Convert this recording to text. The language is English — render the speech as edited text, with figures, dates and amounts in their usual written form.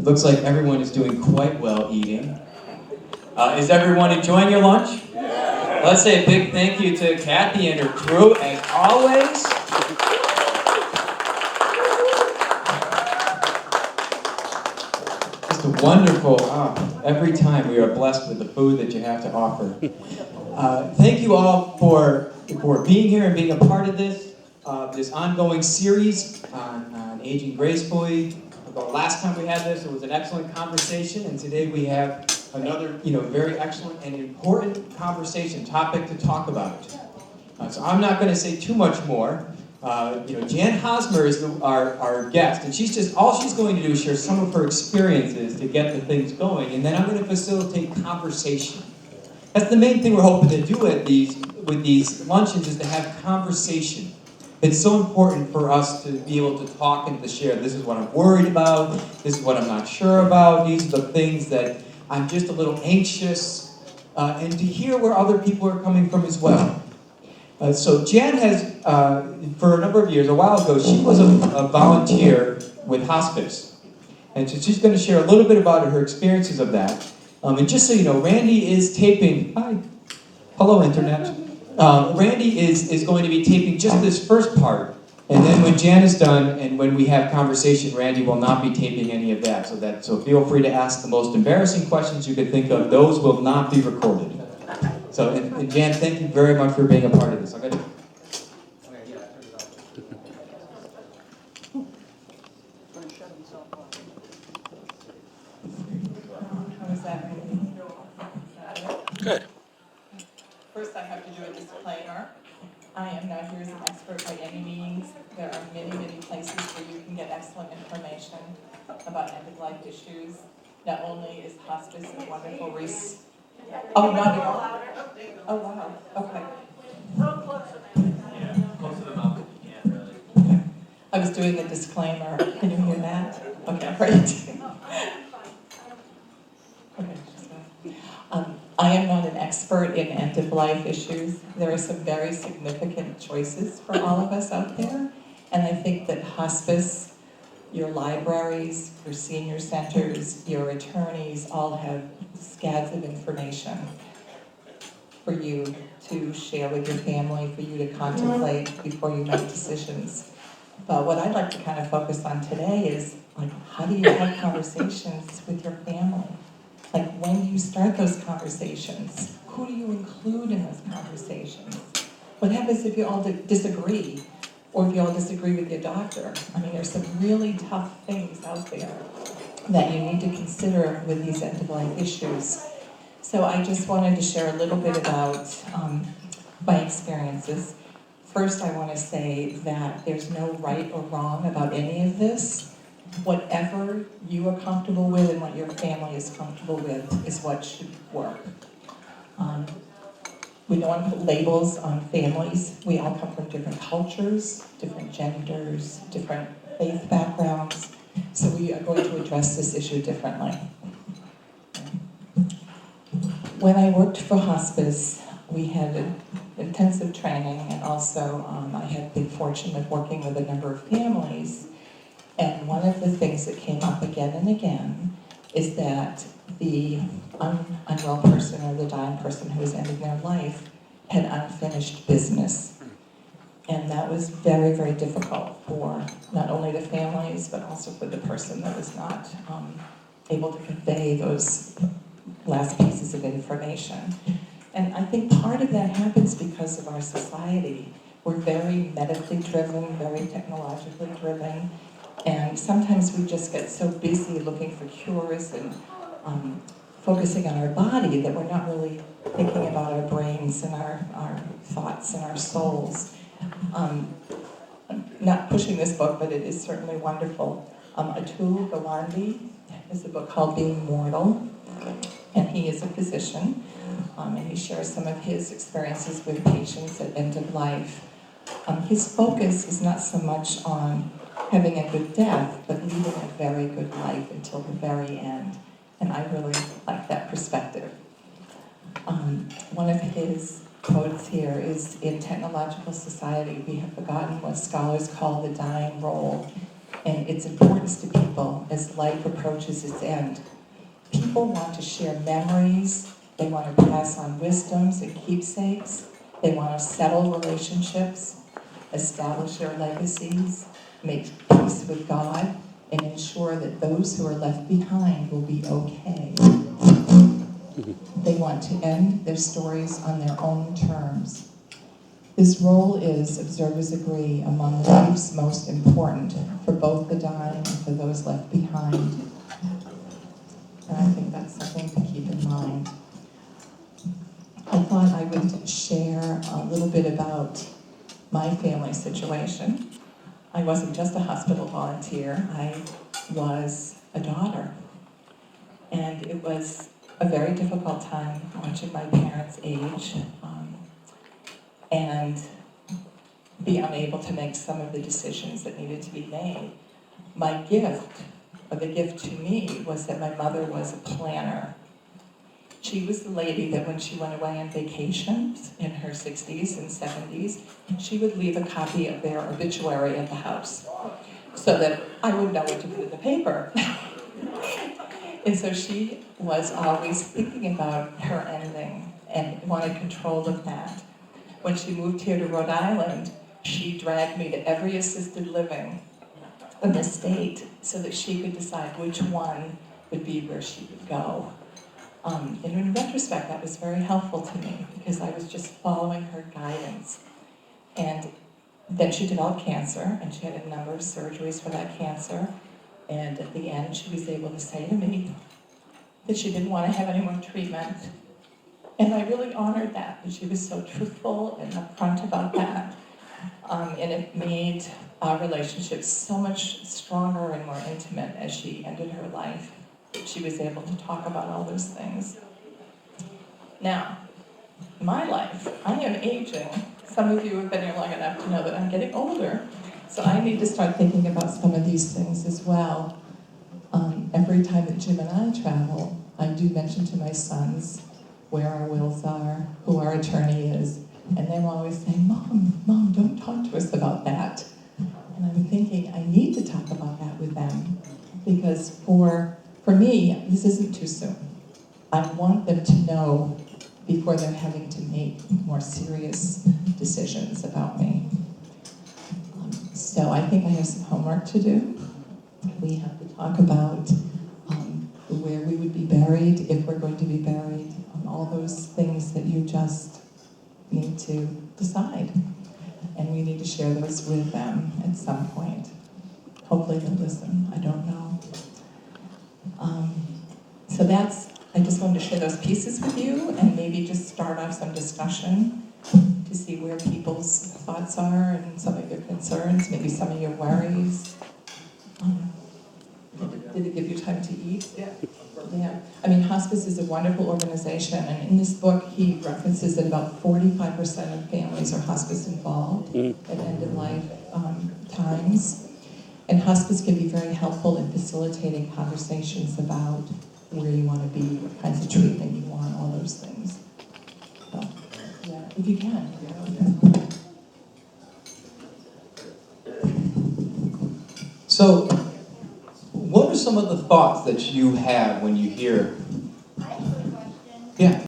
looks like everyone is doing quite well eating. Is everyone enjoying your lunch? Let's say a big thank you to Kathy and her crew, as always. Just a wonderful, every time we are blessed with the food that you have to offer. Thank you all for being here and being a part of this ongoing series on aging gracefully. The last time we had this, it was an excellent conversation, and today we have another, very excellent and important topic to talk about. So I'm not going to say too much more. Jan Hosmer is our guest, and all she's going to do is share some of her experiences to get the things going, and then I'm going to facilitate conversation. That's the main thing we're hoping to do with these luncheons, is to have conversation. It's so important for us to be able to talk and to share. This is what I'm worried about. This is what I'm not sure about. These are the things that I'm just a little anxious, and to hear where other people are coming from as well. So Jan has, for a number of years, a while ago, she was a volunteer with hospice. And so she's going to share a little bit about her experiences of that. And just so you know, Randy is taping, hi, hello internet. Randy is going to be taping just this first part, and then when Jan is done and when we have conversation, Randy will not be taping any of that. So feel free to ask the most embarrassing questions you could think of. Those will not be recorded. So, and Jan, thank you very much for being a part of this. Okay. How is that? Good. First, I have to do a disclaimer. I am not here as an expert by any means. There are many, many places where you can get excellent information about end-of-life issues. Not only is hospice a wonderful resource. Oh, not oh, wow. Okay. Yeah, close to the mouth if you can, really. Okay. I was doing a disclaimer. Can you hear that? Okay, great. Okay. I am not an expert in end-of-life issues. There are some very significant choices for all of us out there, and I think that hospice, your libraries, your senior centers, your attorneys all have scads of information for you to share with your family, for you to contemplate before you make decisions. But what I'd like to kind of focus on today is, how do you have conversations with your family? When do you start those conversations? Who do you include in those conversations? What happens if you all disagree? Or if you all disagree with your doctor? I mean, there's some really tough things out there that you need to consider with these end-of-life issues. So I just wanted to share a little bit about my experiences. First, I want to say that there's no right or wrong about any of this. Whatever you are comfortable with and what your family is comfortable with is what should work. We don't want to put labels on families. We all come from different cultures, different genders, different faith backgrounds. So we are going to address this issue differently. When I worked for hospice, we had intensive training, and also I had the fortune of working with a number of families. And one of the things that came up again and again is that the unwell person or the dying person who was ending their life had unfinished business. And that was very, very difficult for not only the families, but also for the person that was not able to convey those last pieces of information. And I think part of that happens because of our society. We're very medically driven, very technologically driven. And sometimes we just get so busy looking for cures and focusing on our body that we're not really thinking about our brains and our thoughts and our souls. I'm not pushing this book, but it is certainly wonderful. Atul Gawande has a book called Being Mortal, and he is a physician, and he shares some of his experiences with patients at end of life. His focus is not so much on having a good death, but leading a very good life until the very end. And I really like that perspective. One of his quotes here is, in technological society, we have forgotten what scholars call the dying role. and its importance to people as life approaches its end. People want to share memories, they want to pass on wisdoms and keepsakes, they want to settle relationships, establish their legacies, make peace with God, and ensure that those who are left behind will be okay. They want to end their stories on their own terms. This role is, observers agree, among the griefs most important for both the dying and for those left behind. And I think that's something to keep in mind. I thought I would share a little bit about my family situation. I wasn't just a hospital volunteer, I was a daughter. And it was a very difficult time watching my parents age and be unable to make some of the decisions that needed to be made. My gift, or the gift to me, was that my mother was a planner. She was the lady that when she went away on vacations in her 60s and 70s, she would leave a copy of their obituary at the house so that I would know what to put in the paper. And so she was always thinking about her ending and wanted control of that. When she moved here to Rhode Island, she dragged me to every assisted living in the state so that she could decide which one would be where she would go. And in retrospect, that was very helpful to me because I was just following her guidance. And then she developed cancer, and she had a number of surgeries for that cancer. And at the end, she was able to say to me that she didn't want to have any more treatment. And I really honored that she was so truthful and upfront about that. And it made our relationship so much stronger and more intimate as she ended her life. She was able to talk about all those things. Now, my life, I am aging. Some of you have been here long enough to know that I'm getting older. So I need to start thinking about some of these things as well. Every time that Jim and I travel, I do mention to my sons where our wills are, who our attorney is, and they're always saying, Mom, don't talk to us about that. And I'm thinking, I need to talk about that with them, because for me, this isn't too soon. I want them to know before they're having to make more serious decisions about me. So I think I have some homework to do. We have to talk about where we would be buried, if we're going to be buried, all those things that you just need to decide. And we need to share those with them at some point. Hopefully they'll listen, I don't know. So I just wanted to share those pieces with you and maybe just start off some discussion to see where people's thoughts are and some of your concerns, maybe some of your worries. Did it give you time to eat? Yeah. Yeah. I mean, hospice is a wonderful organization, and in this book, he references that about 45% of families are hospice involved at end-of-life times. And hospice can be very helpful in facilitating conversations about where you want to be, what kinds of treatment you want, all those things. So, yeah, if you can. So, what are some of the thoughts that you have when you hear? I have a question. Yeah.